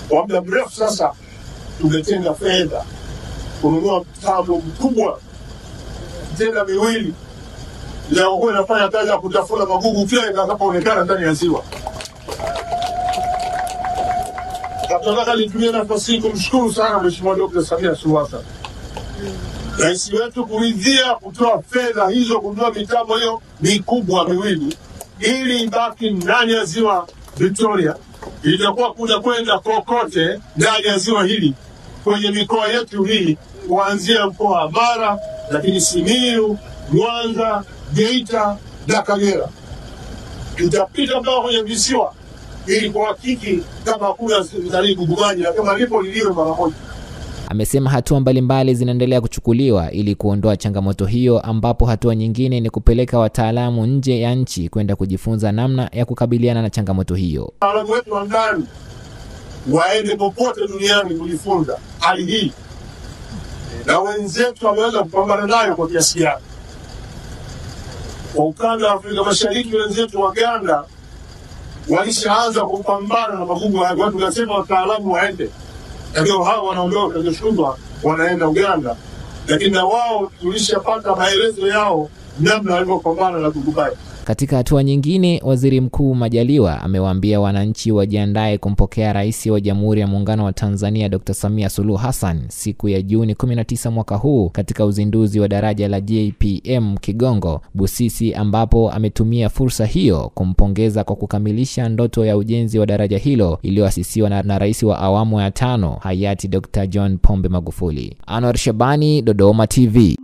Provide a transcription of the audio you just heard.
Kwa muda mrefu sasa tumetenga fedha kununua mtambo mkubwa tena miwili leo kwa nafanya kazi ya kutafuna magugu kila itakapoonekana ndani ya ziwa. Nataka nitumie nafasi hii kumshukuru sana Mheshimiwa Dr. Samia Suluhu Hassan, Rais wetu, kuridhia kutoa fedha hizo kununua mitambo hiyo mikubwa miwili ili ibaki ndani ya ziwa Victoria. Itakuwa kuna kwenda kokote ndani ya ziwa hili kwenye mikoa yetu hii, kuanzia mkoa wa Mara, lakini Simiyu, Mwanza, Geita na Kagera. Tutapita mpaka kwenye visiwa ili kuhakiki kama hakuna gugumaji na kama lipo liliwe mara moja. Amesema hatua mbalimbali zinaendelea kuchukuliwa ili kuondoa changamoto hiyo, ambapo hatua nyingine ni kupeleka wataalamu nje ya nchi kwenda kujifunza namna ya kukabiliana na changamoto hiyo. Wataalamu wetu wa ndani waende popote duniani kujifunza hali hii, na wenzetu wameweza kupambana nayo kwa kiasi gani. Kwa ukanda wa Afrika Mashariki, wenzetu wa Uganda walishaanza kupambana na magugu haya. Watu wanasema wataalamu waende, ndio hao wanaondoka kesho wanaenda Uganda, lakini na wao tulishapata maelezo yao namna walivyopambana na gugu haya. Katika hatua nyingine, Waziri Mkuu Majaliwa amewaambia wananchi wajiandae kumpokea Rais wa Jamhuri ya Muungano wa Tanzania Dr. Samia Suluhu Hassan siku ya Juni 19 mwaka huu katika uzinduzi wa daraja la JPM Kigongo Busisi, ambapo ametumia fursa hiyo kumpongeza kwa kukamilisha ndoto ya ujenzi wa daraja hilo iliyoasisiwa na Rais wa awamu ya 5 hayati Dr. John Pombe Magufuli. Anwar Shabani, Dodoma TV.